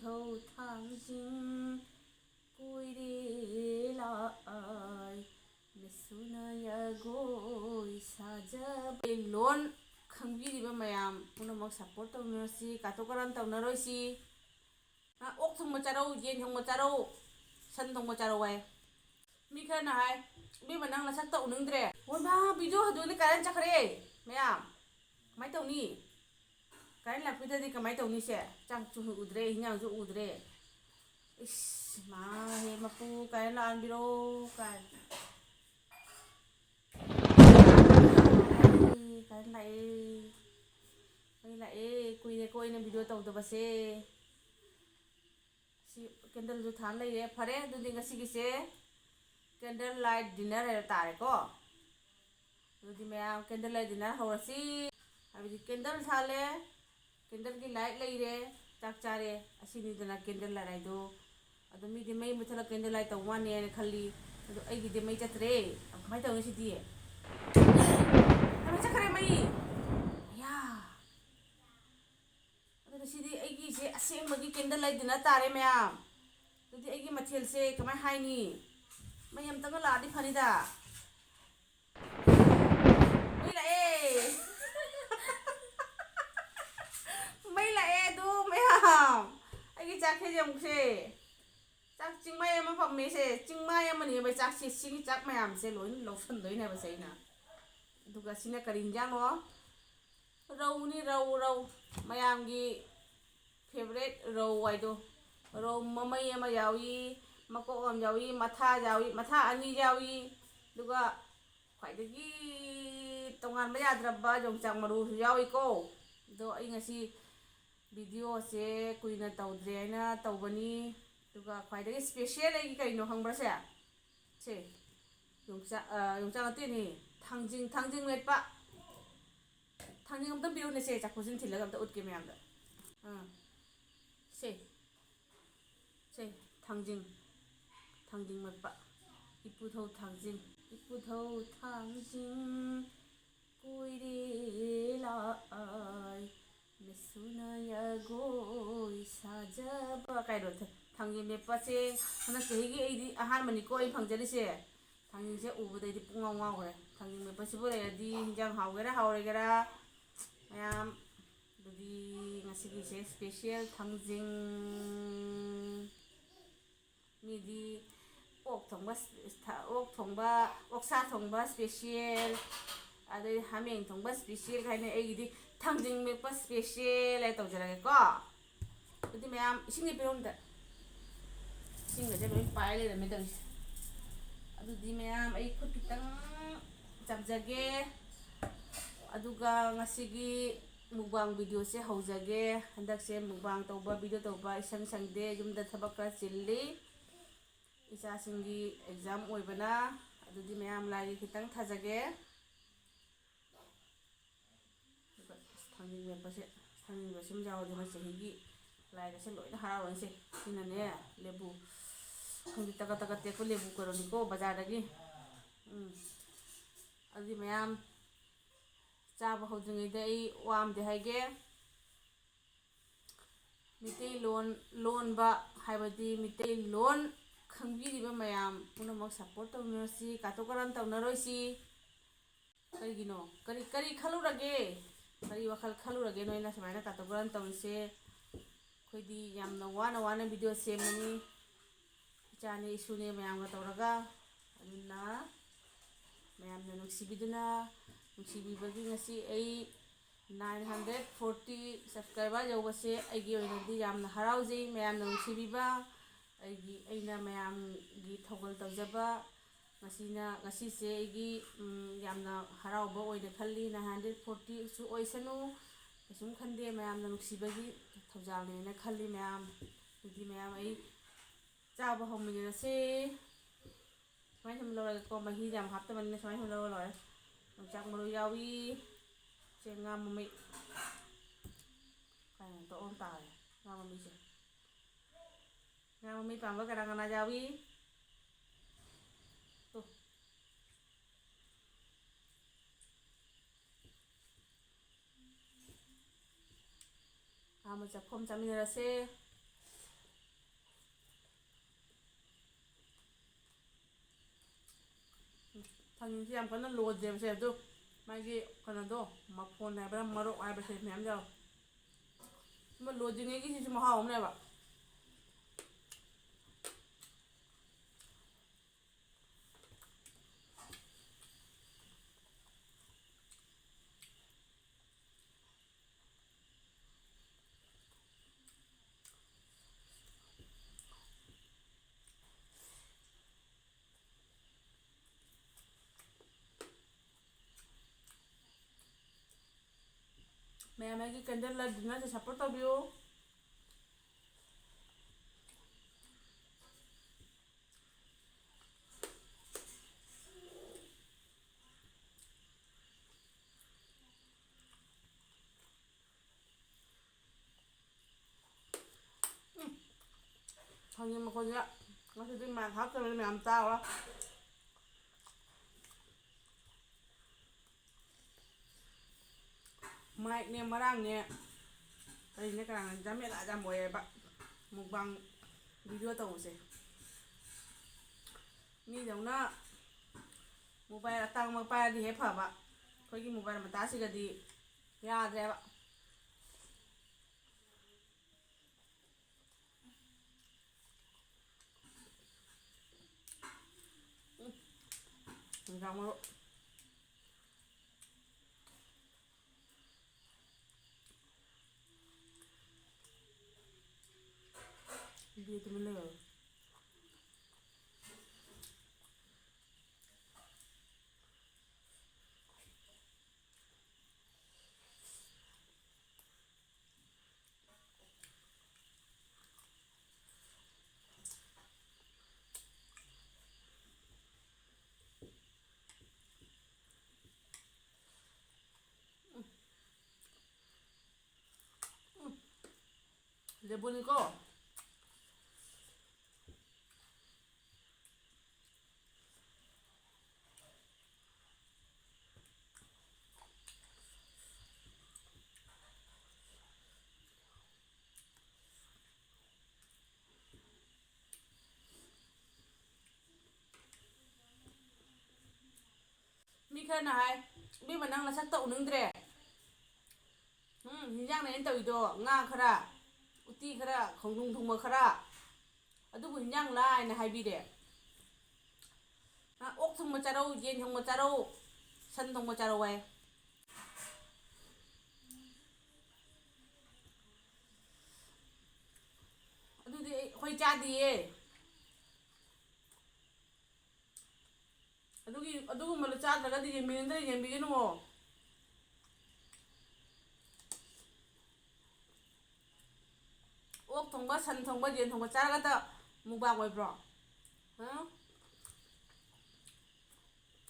ꯊꯧ ꯊꯥꯡꯖꯤꯡ ꯀꯣꯏꯔꯦ ꯂꯥꯛꯑꯥꯏ ꯅꯁꯨꯅ ꯌꯥꯒꯣꯏ ꯁꯥꯖꯕ ꯂꯣꯟ ꯈꯪꯕꯤꯔꯤꯕ ꯃꯌꯥꯝ ꯄꯨꯝꯅꯃꯛ ꯁꯞꯄꯣꯔꯠ ꯇꯧꯅꯔꯁꯤ, ꯀꯥꯇꯨ ꯀꯥꯔꯟ ꯇꯧꯅꯔꯣꯏꯁꯤ. ꯑꯣꯛ ꯊꯣꯡꯕ ꯆꯥꯔꯧ, ꯌꯦꯟ ꯊꯣꯡꯕ ꯆꯥꯔꯧ, ꯁꯟ ꯊꯣꯡꯕ ꯆꯥꯔꯧ ꯍꯥꯏ. ꯃꯤ ꯈꯔꯅ ꯍꯥꯏ ꯏꯕꯦꯝꯃ ꯅꯪ ꯅꯁꯛꯇ ꯎꯅꯤꯡꯗ꯭ꯔꯦ. ꯍꯣꯏ ꯃꯥ ꯚꯤꯗꯤꯑꯣ ꯍꯧꯗꯣꯛꯑꯅꯤ ꯀꯥꯔꯟ ꯆꯠꯈ꯭ꯔꯦ ꯃꯌꯥꯝ. ꯀꯃꯥꯏꯅ ꯇꯧꯅꯤ? ꯀꯥꯔꯟ ꯂꯥꯛꯄꯤꯗꯗꯤ ꯀꯃꯥꯏꯅ ꯇꯧꯅꯤꯁꯦ? ꯆꯥꯛꯁꯨ ꯎꯗ꯭ꯔꯦ, ꯍꯤꯟꯖꯥꯡꯁꯨ ꯎꯗ꯭ꯔꯦ. ꯏꯁ ꯃꯥꯍꯦ ꯃꯄꯨ ꯀꯥꯔꯟ ꯂꯥꯛꯍꯟꯕꯤꯔꯣ ꯀꯥꯏ. ꯀꯥꯔꯟ ꯂꯥꯛꯑꯦ. ꯃꯩ ꯂꯥꯛꯑꯦ. ꯀꯨꯏꯔꯦꯀꯣ ꯑꯩꯅ ꯚꯤꯗꯤꯑꯣ ꯇꯧꯗꯕꯁꯦ. ꯁꯤ ꯀꯦꯟꯗꯜꯁꯨ ꯊꯥꯟ ꯂꯩꯔꯦ. ꯐꯔꯦ ꯑꯗꯨꯗꯤ ꯉꯁꯤꯒꯤꯁꯦ ꯀꯦꯟꯗꯜ ꯂꯥꯏꯠ ꯗꯤꯟꯅꯔ ꯍꯥꯏꯕ ꯇꯥꯔꯦꯀꯣ. ꯑꯗꯨꯗꯤ ꯃꯌꯥꯝ ꯀꯦꯟꯗꯜ ꯂꯥꯏꯠ ꯗꯤꯟꯅꯔ ꯍꯧꯔꯁꯤ. ꯍꯥꯏꯕꯗꯤ ꯀꯦꯟꯗꯜ ꯊꯥꯜꯂꯦ, ꯀꯦꯟꯗꯜꯒꯤ ꯂꯥꯏꯠ ꯂꯩꯔꯦ, ꯆꯥꯛ ꯆꯥꯔꯦ, ꯑꯁꯤꯅꯤꯗꯅ ꯀꯦꯟꯗꯜ ꯂꯥꯏꯠ ꯍꯥꯏꯗꯣ. ꯑꯗꯣ ꯃꯤꯗꯤ ꯃꯩ ꯃꯨꯊꯠꯂꯒ ꯀꯦꯟꯗꯜ ꯂꯥꯏꯠ ꯇꯧꯕ ꯋꯥꯅꯦꯅ ꯈꯜꯂꯤ. ꯑꯗꯣ ꯑꯩꯒꯤꯗꯤ ꯃꯩ ꯆꯠꯇ꯭ꯔꯦ. ꯀꯃꯥꯏꯅ ꯇꯧꯅꯤ ꯁꯤꯗꯤ? ꯆꯠꯈ꯭ꯔꯦ ꯃꯩ. ꯑꯌꯥ. ꯑꯗꯨꯅ ꯁꯤꯗꯤ ꯑꯩꯒꯤꯁꯦ ꯑꯁꯦꯡꯕꯒꯤ ꯀꯦꯟꯗꯜ ꯂꯥꯏꯠ ꯗꯤꯟꯅꯔ ꯇꯥꯔꯦ ꯃꯌꯥꯝ. ꯑꯗꯨꯗꯤ ꯑꯩꯒꯤ ꯃꯊꯦꯜꯁꯦ ꯀꯃꯥꯏꯅ ꯍꯥꯏꯅꯤ? ꯃꯩ ꯑꯝꯇꯪꯒ ꯂꯥꯛꯑꯗꯤ ꯐꯅꯤꯗ. ꯃꯩ ꯂꯥꯛꯑꯦ. ꯃꯩ ꯂꯥꯛꯑꯦ ꯑꯗꯨ ꯃꯌꯥꯝ. ꯑꯩꯒꯤ ꯆꯥꯛ ꯈꯩꯖꯪꯁꯦ, ꯆꯥꯛ ꯆꯤꯡꯃꯥꯏ ꯑꯃ ꯐꯝꯃꯦꯁꯦ, ꯆꯤꯡꯃꯥꯏ ꯑꯃꯅꯦꯕ ꯆꯥꯛꯁꯦ. ꯁꯤꯒꯤ ꯆꯥꯛ ꯃꯌꯥꯝꯁꯦ ꯂꯣꯏꯅ ꯂꯧꯁꯟꯗꯣꯏꯅꯦꯕꯁꯦ ꯑꯩꯅ. ꯑꯗꯨꯒ ꯁꯤꯅ ꯀꯔꯤ ꯍꯤꯟꯖꯥꯡꯅꯣ? ꯔꯧꯅꯤ, ꯔꯧ ꯔꯧ. ꯃꯌꯥꯝꯒꯤ ꯐꯦꯚꯣꯔꯥꯏꯠ ꯔꯧ ꯍꯥꯏꯗꯣ. ꯔꯧ ꯃꯃꯩ ꯑꯃ ꯌꯥꯎꯏ, ꯃꯀꯣꯛ ꯑꯃ ꯌꯥꯎꯏ, ꯃꯊꯥ ꯌꯥꯎꯏ, ꯃꯊꯥ ꯑꯅꯤ ꯌꯥꯎꯏ. ꯑꯗꯨꯒ ꯈ꯭ꯋꯥꯏꯗꯒꯤ ꯇꯣꯉꯥꯟꯕ ꯌꯥꯗ꯭ꯔꯕ ꯌꯣꯡꯆꯥꯛ ꯃꯔꯨꯁꯨ ꯌꯥꯎꯏꯀꯣ. ꯑꯗꯣ ꯑꯩ ꯉꯁꯤ ꯚꯤꯗꯤꯑꯣꯁꯦ ꯀꯨꯏꯅ ꯇꯧꯗ꯭ꯔꯦ ꯍꯥꯏꯅ ꯇꯧꯕꯅꯤ. ꯑꯗꯨꯒ ꯈ꯭ꯋꯥꯏꯗꯒꯤ ꯏꯁꯄꯦꯁꯤꯌꯦꯜ ꯑꯩꯒꯤ ꯀꯩꯅꯣ ꯈꯪꯕ꯭ꯔꯁꯦ? ꯁꯦ ꯌꯣꯡꯆꯥꯛ ꯅꯠꯇꯦꯅꯦ, ꯊꯥꯡꯖꯤꯡ ꯃꯦꯠꯄ. ꯊꯥꯡꯖꯤꯡ ꯑꯝꯇꯪ ꯄꯤꯔꯛꯎꯅꯦꯁꯦ, ꯆꯥꯛꯈꯨꯝꯁꯤꯗ ꯊꯤꯜꯂꯒ ꯑꯝꯇ ꯎꯠꯀꯦ ꯃꯌꯥꯝꯗ. ꯁꯦ ꯊꯥꯡꯖꯤꯡ ꯃꯦꯠꯄ. ꯏꯄꯨꯊꯧ ꯊꯥꯡꯖꯤꯡ. ꯏꯄꯨꯊꯧ ꯊꯥꯡꯖꯤꯡ ꯀꯣꯏꯔꯦ ꯂꯥꯛꯑꯥꯏ ꯅꯁꯨꯅ ꯌꯥꯒꯣꯏ ꯁꯥꯖꯕ ꯀꯥꯏꯗꯣ. ꯊꯥꯡꯖꯤꯡ ꯃꯦꯠꯄꯁꯦ ꯍꯟꯗꯛ ꯆꯍꯤꯒꯤ ꯑꯩꯗꯤ ꯑꯍꯥꯟꯕꯅꯤꯀꯣ ꯑꯩ ꯐꯪꯖꯔꯤꯁꯦ. ꯊꯥꯡꯖꯤꯡꯁꯦ ꯎꯕꯗꯩꯗꯤ ꯄꯨꯡꯉꯥꯎ ꯉꯥꯎꯈ꯭ꯔꯦ. ꯊꯥꯡꯖꯤꯡ ꯃꯦꯠꯄꯁꯤꯕꯨ ꯂꯩꯔꯗꯤ ꯍꯤꯟꯖꯥꯡ ꯍꯥꯎꯒꯦꯔꯥ ꯍꯥꯎꯔꯣꯏꯒꯦꯔꯥ ꯃꯌꯥꯝ. ꯑꯗꯨꯗꯤ ꯉꯁꯤꯒꯤꯁꯦ ꯏꯁꯄꯦꯁꯤꯌꯦꯜ ꯊꯥꯡꯖꯤꯡ. ꯃꯤꯗꯤ ꯑꯣꯛꯁꯥ ꯊꯣꯡꯕ ꯏꯁꯄꯦꯁꯤꯌꯦꯜ, ꯑꯗꯩ ꯍꯥꯃꯦꯡ ꯊꯣꯡꯕ ꯏꯁꯄꯦꯁꯤꯌꯦꯜ ꯍꯥꯏꯅ ꯑꯩꯒꯤꯗꯤ ꯊꯥꯡꯖꯤꯡ ꯃꯦꯠꯄ ꯏꯁꯄꯦꯁꯤꯌꯦꯜ ꯍꯥꯏ ꯇꯧꯖꯔꯒꯦꯀꯣ. ꯑꯗꯨꯗꯤ ꯃꯌꯥꯝ ꯏꯁꯤꯡꯒꯤ ꯄꯤꯔꯣꯝꯗ ꯏꯁꯤꯡꯒꯁꯦ ꯂꯣꯏ ꯄꯥꯏ ꯂꯩꯔꯝꯃꯦ ꯇꯧꯔꯤꯁꯦ. ꯑꯗꯨꯗꯤ ꯃꯌꯥꯝ ꯑꯩ ꯈꯨꯠ ꯈꯤꯇꯪ ꯆꯥꯝꯖꯒꯦ. ꯑꯗꯨꯒ ꯉꯁꯤꯒꯤ ꯃꯨꯛꯕꯥꯡ ꯚꯤꯗꯤꯑꯣꯁꯦ ꯍꯧꯖꯒꯦ. ꯍꯟꯗꯛꯁꯦ ꯃꯨꯛꯕꯥꯡ ꯇꯧꯕ, ꯚꯤꯗꯤꯑꯣ ꯇꯧꯕ ꯏꯁꯪ ꯁꯪꯗꯦ. ꯌꯨꯝꯗ ꯊꯕꯛ ꯈꯔ ꯆꯤꯜꯂꯤ, ꯏꯆꯥꯁꯤꯡꯒꯤ ꯑꯦꯛꯖꯥꯝ ꯑꯣꯏꯕꯅ. ꯑꯗꯨꯗꯤ ꯃꯌꯥꯝ ꯂꯥꯏꯒꯤ ꯈꯤꯇꯪ ꯊꯥꯖꯒꯦ. ꯑꯗꯨꯒ ꯊꯥꯡꯖꯤꯡ ꯃꯦꯠꯄꯁꯦ, ꯊꯥꯡꯖꯤꯡ ꯃꯦꯠꯄꯁꯤꯃ ꯌꯥꯎꯔꯗꯤ ꯍꯟꯗꯛ ꯆꯍꯤꯒꯤ ꯂꯥꯏꯒꯁꯦ ꯂꯣꯏꯅ ꯍꯔꯥꯎꯔꯅꯤꯁꯦ. ꯁꯤꯅꯅꯦ ꯂꯦꯕꯨ, ꯍꯧꯖꯤꯛ ꯇꯒꯠ ꯇꯒꯠ ꯇꯦꯛꯄ ꯂꯦꯕꯨ ꯀꯩꯅꯣꯅꯤꯀꯣ ꯕꯖꯥꯔꯗꯒꯤ. ꯑꯗꯨꯗꯤ ꯃꯌꯥꯝ ꯆꯥꯕ ꯍꯧꯗ꯭ꯔꯤꯉꯩꯗ ꯑꯩ ꯋꯥ ꯑꯃꯗꯤ ꯍꯥꯏꯒꯦ. ꯃꯤꯇꯩꯂꯣꯟ ꯂꯣꯟꯕ ꯍꯥꯏꯕꯗꯤ ꯃꯤꯇꯩꯂꯣꯟ ꯈꯪꯕꯤꯔꯤꯕ ꯃꯌꯥꯝ ꯄꯨꯝꯅꯃꯛ ꯁꯞꯄꯣꯔꯠ ꯇꯧꯅꯔꯁꯤ, ꯀꯥꯇꯨ ꯀꯥꯔꯟ ꯇꯧꯅꯔꯣꯏꯁꯤ. ꯀꯔꯤꯒꯤꯅꯣ? ꯀꯔꯤ ꯈꯜꯂꯨꯔꯒꯦ? ꯀꯔꯤ ꯋꯥꯈꯜ ꯈꯜꯂꯨꯔꯒꯦ ꯅꯣꯏꯅ ꯁꯨꯃꯥꯏꯅ ꯀꯥꯇꯨ ꯀꯥꯔꯟ ꯇꯧꯔꯤꯁꯦ? ꯑꯩꯈꯣꯏꯗꯤ ꯌꯥꯝꯅ ꯋꯥꯅ ꯋꯥꯅ ꯚꯤꯗꯤꯑꯣ ꯁꯦꯝꯕꯅꯤ, ꯏꯆꯥꯅꯦ ꯏꯁꯨꯅꯦ ꯃꯌꯥꯝꯒ ꯇꯧꯔꯒ. ꯑꯗꯨꯅ ꯃꯌꯥꯝꯅ ꯅꯨꯡꯁꯤꯕꯤꯕꯒꯤ ꯉꯁꯤ ꯑꯩ 940 ꯁꯕꯁꯀ꯭ꯔꯥꯏꯕꯔ ꯌꯧꯕꯁꯦ ꯑꯩꯒꯤ ꯑꯣꯏꯅꯗꯤ ꯌꯥꯝꯅ ꯍꯔꯥꯎꯖꯩ. ꯃꯌꯥꯝꯅ ꯅꯨꯡꯁꯤꯕꯤꯕ, ꯑꯩꯅ ꯃꯌꯥꯝꯒꯤ ꯊꯧꯒꯜ ꯇꯧꯖꯕ ꯉꯁꯤꯁꯦ ꯑꯩꯒꯤ ꯌꯥꯝꯅ ꯍꯔꯥꯎꯕ ꯑꯣꯏꯅ ꯈꯜꯂꯤ. 940ꯁꯨ ꯑꯣꯏꯁꯅꯨ ꯀꯩꯁꯨꯝ ꯈꯟꯗꯦ, ꯃꯌꯥꯝꯅ ꯅꯨꯡꯁꯤꯕꯒꯤ ꯊꯧꯖꯥꯜꯅꯦꯅ ꯈꯜꯂꯤ ꯃꯌꯥꯝ. ꯑꯗꯨꯗꯤ ꯃꯌꯥꯝ ꯑꯩ ꯆꯥꯕ ꯍꯧꯃꯤꯟꯅꯔꯁꯦ. ꯁꯨꯃꯥꯏꯅ ꯁꯨꯝ ꯂꯧꯔꯒꯦꯀꯣ, ꯃꯍꯤꯁꯦ ꯌꯥꯝ ꯍꯥꯞꯇꯕꯅꯤꯅ ꯁꯨꯃꯥꯏꯅ ꯁꯨꯝ ꯂꯧꯔ ꯂꯣꯏꯔꯦ. ꯌꯣꯡꯆꯥꯛ ꯃꯔꯨ ꯌꯥꯎꯏ, ꯉꯥ ꯃꯃꯩ ꯀꯥꯏꯅ ꯇꯣꯛꯑꯝ ꯇꯥꯔꯦ. ꯉꯥ ꯃꯃꯩ ꯄꯥꯝꯕ ꯀꯅꯥ ꯀꯅꯥ ꯌꯥꯎꯏ? ꯑꯍꯥꯟꯕ ꯆꯥꯛꯈꯣꯝ ꯆꯥꯃꯤꯟꯅꯔꯁꯦ. ꯊꯥꯡꯖꯤꯡꯁꯦ ꯌꯥꯝ ꯀꯟꯅ ꯂꯣꯗꯦꯕꯁꯦ ꯑꯗꯨ ꯃꯥꯒꯤ ꯀꯩꯅꯣꯗꯣ ꯃꯐꯣꯟ ꯍꯥꯏꯕ꯭ꯔꯥ ꯃꯔꯣꯛ ꯍꯥꯏꯕꯁꯦ ꯃꯌꯥꯝ ꯌꯥꯎꯋꯦ ꯁꯨꯝꯕ ꯂꯣꯗ꯭ꯔꯤꯉꯩꯒꯤꯁꯤꯁꯨ ꯃꯍꯥꯎ ꯑꯃꯅꯦꯕ ꯃꯌꯥꯝ ꯑꯩꯒꯤ ꯀꯦꯟꯗꯜ ꯂꯥꯏꯠ ꯗꯤꯅꯔꯁꯦ ꯁꯞꯄꯣꯔꯠ ꯇꯧꯕꯤꯌꯨ ꯊꯥꯡꯖꯤꯡ ꯃꯈꯣꯟꯁꯦ ꯉꯁꯤꯗꯤ ꯃꯥꯏꯛ ꯍꯥꯞꯇꯕꯅꯤꯅ ꯃꯌꯥꯝ ꯇꯥꯔꯣ ꯃꯥꯏꯛꯅꯦ ꯃꯔꯥꯡꯅꯦ ꯀꯔꯤꯅꯦ ꯀꯅꯥꯅ ꯖꯃꯦꯂꯥ ꯌꯥꯝ ꯑꯣꯏꯌꯦꯕ ꯃꯨꯛꯕꯥꯡ ꯚꯤꯗꯤꯑꯣ ꯇꯧꯕꯁꯦ ꯃꯤꯗꯧꯅ ꯃꯣꯕꯥꯏꯜ ꯑꯇꯥꯡꯕ ꯄꯥꯏꯔꯗꯤ ꯍꯦꯛ ꯐꯕ ꯑꯩꯈꯣꯏꯒꯤ ꯃꯣꯕꯥꯏꯜ ꯃꯇꯥꯁꯤꯒꯗꯤ ꯌꯥꯗ꯭ꯔꯦꯕ ꯍꯤꯡꯒꯥꯝ ꯃꯔꯨ ꯇꯨꯃꯤꯟ ꯂꯩꯌꯣ ꯂꯦꯕꯨꯅꯤꯀꯣ ꯃꯤ ꯈꯔꯅ ꯍꯥꯏ ꯏꯕꯦꯝꯃ ꯅꯪ ꯅꯁꯛꯇ ꯎꯅꯤꯡꯗ꯭ꯔꯦ ꯍꯤꯟꯖꯥꯡꯅ ꯑꯩꯅ ꯇꯧꯔꯤꯗꯣ ꯉꯥ ꯈꯔ ꯎꯇꯤ ꯈꯔ ꯈꯣꯡꯗ꯭ꯔꯨꯝ ꯊꯣꯡꯕ ꯈꯔ ꯑꯗꯨꯕꯨ ꯍꯤꯟꯖꯥꯡ ꯂꯥ ꯍꯥꯏꯅ ꯍꯥꯏꯕꯤꯔꯦ ꯑꯣꯛ ꯊꯣꯡꯕ ꯆꯥꯔꯧ ꯌꯦꯟ ꯊꯣꯡꯕ ꯆꯥꯔꯧ ꯁꯟ ꯊꯣꯡꯕ ꯆꯥꯔꯧ ꯍꯥꯏ ꯑꯗꯨꯗꯤ ꯑꯩꯈꯣꯏ ꯆꯥꯗꯤꯌꯦ ꯑꯗꯨꯒꯨꯝꯕꯗꯣ ꯆꯥꯗ꯭ꯔꯒꯗꯤ ꯌꯦꯡꯕꯤꯅꯤꯡꯗ꯭ꯔ ꯌꯦꯡꯕꯤꯒꯅꯨ ꯑꯣꯛ ꯊꯣꯡꯕ ꯁꯟ ꯊꯣꯡꯕ ꯌꯦꯟ ꯊꯣꯡꯕ ꯆꯥꯔꯒꯇ ꯃꯨꯛꯕꯥꯡ ꯑꯣꯏꯕ꯭ꯔꯣ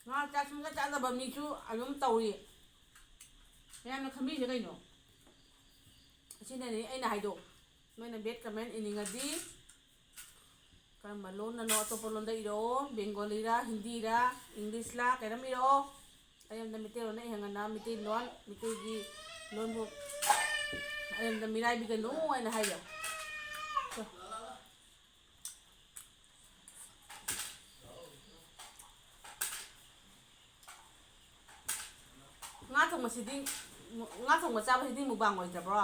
ꯉꯥ ꯆꯥꯛ ꯁꯨꯡꯆꯥ ꯆꯥꯗꯕ ꯃꯤꯁꯨ ꯑꯗꯨꯝ ꯇꯧꯔꯤ ꯃꯌꯥꯝꯅ ꯈꯟꯕꯤꯔꯤꯁꯦ ꯀꯩꯅꯣ ꯑꯁꯤꯅꯅꯤ ꯑꯩꯅ ꯍꯥꯏꯗꯣ ꯅꯣꯏꯅ ꯕꯦꯠ ꯀꯃꯦꯟ ꯏꯅꯤꯡꯉꯗꯤ ꯀꯔꯝꯕ ꯂꯣꯟꯅꯅꯣ ꯑꯇꯣꯞꯄ ꯂꯣꯟꯗ ꯏꯔꯛꯑꯣ ꯕꯦꯡꯒꯣꯂꯤꯔ ꯍꯤꯟꯗꯤꯔ ꯏꯪꯂꯤꯁꯂ ꯀꯩꯅꯣꯝ ꯏꯔꯛꯑꯣ ꯑꯩ ꯑꯝꯇ ꯃꯩꯇꯩꯂꯣꯟꯗ ꯏꯍꯟꯒꯅ ꯃꯩꯇꯩꯂꯣꯟ ꯃꯩꯇꯩꯒꯤ ꯂꯣꯟꯕꯨ ꯑꯩ ꯑꯝꯇ ꯃꯤꯔꯥꯏꯕꯤꯒꯅꯨ ꯍꯥꯏꯅ ꯍꯥꯏꯌꯣ ꯉꯥ ꯊꯣꯡꯕ ꯆꯥꯕꯁꯤꯗꯤ ꯃꯨꯛꯕꯥꯡ ꯑꯣꯏꯗꯕ꯭ꯔꯣ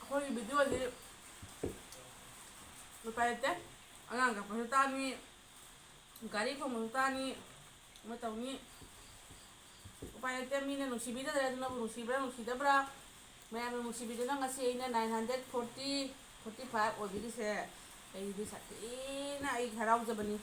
ꯑꯩꯈꯣꯏꯒꯤ ꯚꯤꯗꯤꯑꯣꯁꯤ ꯎꯄꯥꯏ ꯂꯩꯇꯦ ꯑꯉꯥꯡ ꯀꯞꯄꯁꯨ ꯇꯥꯅꯤ ꯒꯥꯔꯤ ꯈꯣꯡꯕꯁꯨ ꯇꯥꯅꯤ ꯑꯃ ꯇꯧꯅꯤ ꯎꯄꯥꯏ ꯂꯩꯇꯦ ꯃꯤꯅ ꯅꯨꯡꯁꯤꯕꯤꯗ꯭ꯔꯦ ꯑꯗꯨꯅꯕꯨ ꯅꯨꯡꯁꯤꯕ꯭ꯔꯥ ꯅꯨꯡꯁꯤꯗꯕ꯭ꯔꯥ ꯃꯌꯥꯝꯅ ꯅꯨꯡꯁꯤꯕꯤꯗꯨꯅ ꯉꯁꯤ ꯑꯩꯅ 945 ꯑꯣꯏꯕꯤꯔꯤꯁꯦ ꯑꯩꯗꯤ ꯁꯥꯊꯤꯅ ꯑꯩ ꯍꯔꯥꯎꯖꯕꯅꯤ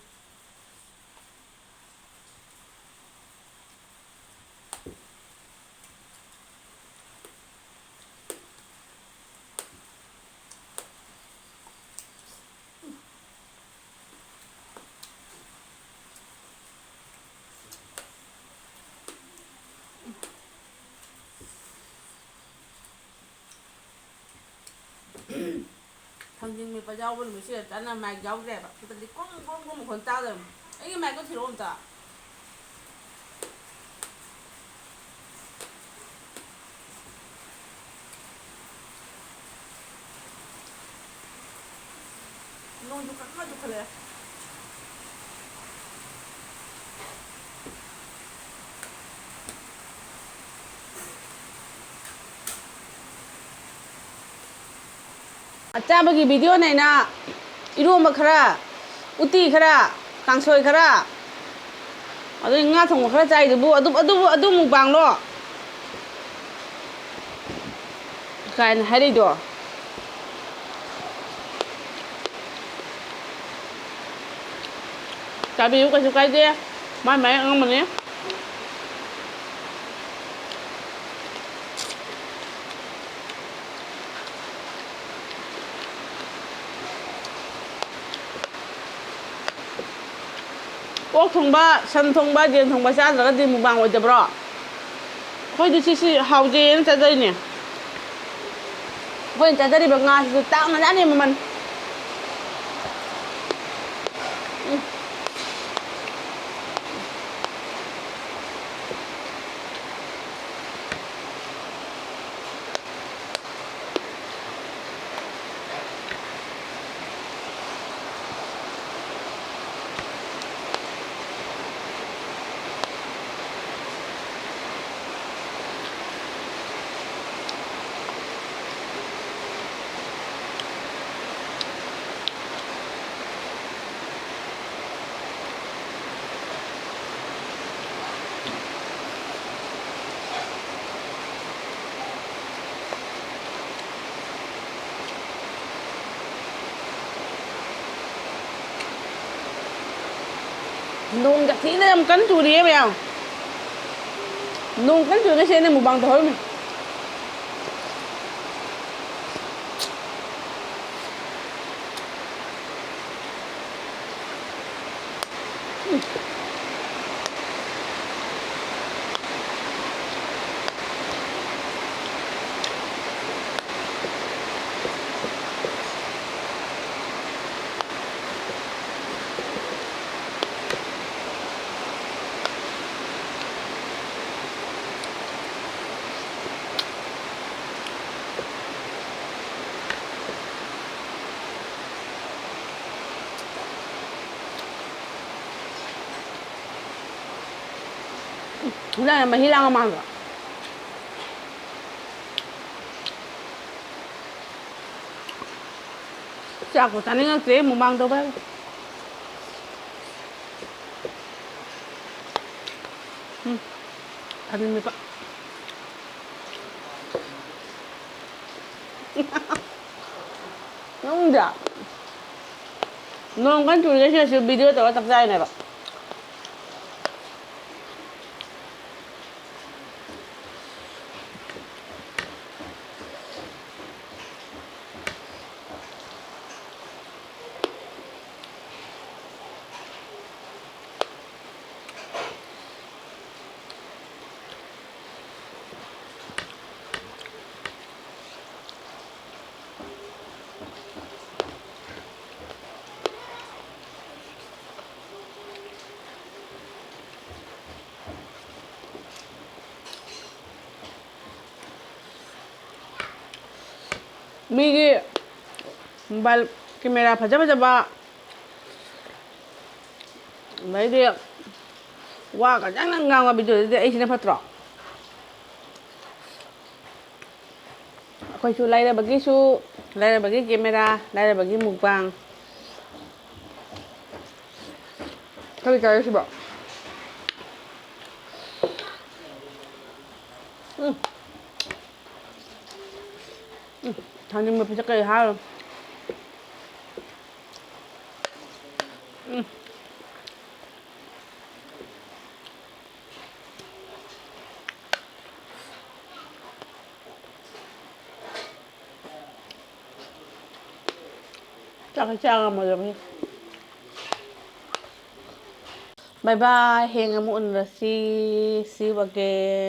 ꯊꯥꯡꯖꯤꯡ ꯃꯦꯠꯄ ꯌꯥꯎꯕ ꯅꯨꯃꯤꯠꯁꯤꯗ ꯆꯅ ꯃꯥꯏꯛ ꯌꯥꯎꯗ꯭ꯔꯦꯕ ꯁꯤꯗꯗꯤ ꯀ꯭ꯔꯣꯡ ꯀ꯭ꯔꯣꯡ ꯀ꯭ꯔꯣꯡ ꯃꯈꯣꯟ ꯇꯥꯗꯕꯅꯤ ꯑꯩꯒꯤ ꯃꯥꯏꯛꯇꯣ ꯊꯤꯔꯛꯑꯣ ꯑꯝꯇ ꯅꯣꯡꯁꯨ ꯈꯔ ꯆꯨꯈꯠꯂꯛꯑꯦ ꯑꯆꯥꯕꯒꯤ ꯚꯤꯗꯤꯑꯣꯅ ꯑꯩꯅ ꯏꯔꯣꯝꯕ ꯈꯔ ꯎꯇꯤ ꯈꯔ ꯀꯥꯡꯁꯣꯏ ꯈꯔ ꯑꯗꯩ ꯉꯥ ꯊꯣꯡꯕ ꯈꯔ ꯆꯥꯏꯗꯨꯕꯨ ꯑꯗꯨ ꯃꯨꯛꯕꯥꯡꯂꯣ ꯀꯥꯏꯅ ꯍꯥꯏꯔꯛꯏꯗꯣ ꯆꯥꯕꯤꯌꯨ ꯀꯩꯁꯨ ꯀꯥꯏꯗꯦ ꯃꯥꯏ ꯃꯥꯏ ꯑꯉꯝꯕꯅꯤ ꯑꯣꯛ ꯊꯣꯡꯕ ꯁꯟ ꯊꯣꯡꯕ ꯌꯦꯟ ꯊꯣꯡꯕ ꯆꯥꯗ꯭ꯔꯒꯗꯤ ꯃꯨꯛꯕꯥꯡ ꯑꯣꯏꯗꯕ꯭ꯔꯣ ꯑꯩꯈꯣꯏꯗꯤ ꯁꯤ ꯍꯥꯎꯖꯩꯅ ꯆꯥꯖꯩꯅꯦ ꯑꯩꯈꯣꯏꯅ ꯆꯥꯖꯔꯤꯕ ꯉꯥꯁꯤꯁꯨ ꯇꯥꯡꯅꯖꯥꯠꯅꯤ ꯃꯃꯜ ꯅꯣꯡ ꯊꯤꯅ ꯌꯥꯝ ꯀꯟꯅ ꯆꯨꯔꯤꯌꯦ ꯃꯌꯥꯝ ꯅꯣꯡ ꯀꯟꯅ ꯆꯨꯔꯤꯉꯩ ꯁꯤꯗ ꯃꯨꯛꯕꯥꯡ ꯇꯧꯍꯧꯔꯤꯃꯤ ꯍꯤꯟꯖꯥꯡ ꯃꯍꯤ ꯂꯥꯡꯉ ꯃꯥꯟꯕ ꯆꯥꯛꯄꯨ ꯆꯥꯅꯤꯡꯉꯛꯇ꯭ꯔꯦ ꯃꯨꯛꯕꯥꯡ ꯇꯧꯕ ꯍꯥꯏꯕ ꯑꯗꯨꯅꯤꯄꯥ ꯅꯪꯗ ꯅꯣꯡ ꯀꯟꯅ ꯆꯨꯔꯤꯉꯩ ꯁꯤꯗꯁꯨ ꯚꯤꯗꯤꯑꯣ ꯇꯧꯔꯒ ꯆꯥꯛ ꯆꯥꯏꯅꯦꯕ ꯃꯤꯒꯤ ꯃꯣꯕꯥꯏꯜ ꯀꯦꯃꯦꯔꯥ ꯐꯖꯕ ꯑꯗꯩꯗꯤ ꯋꯥ ꯐꯖꯅ ꯉꯥꯡꯕ ꯚꯤꯗꯤꯑꯣꯗꯨꯗꯤ ꯑꯩꯁꯤꯅ ꯐꯠꯇ꯭ꯔꯣ ꯑꯩꯈꯣꯏꯁꯨ ꯂꯥꯏꯔꯕꯒꯤ ꯀꯦꯃꯦꯔꯥ ꯂꯥꯏꯔꯕꯒꯤ ꯃꯨꯛꯕꯥꯡ ꯀꯔꯤ ꯆꯥꯔꯤꯁꯤꯕꯣ ꯊꯥꯡꯖꯤꯡ ꯃꯦꯠꯄꯁꯦ ꯀꯔꯤ ꯍꯥꯏꯔꯣ ꯆꯥꯛꯁꯦ ꯆꯥ ꯉꯝꯃꯣꯏꯗꯕꯅꯤ ꯕꯥꯏ ꯕꯥꯏ ꯍꯌꯦꯡ ꯑꯃꯨꯛ ꯎꯅꯔꯁꯤ see you again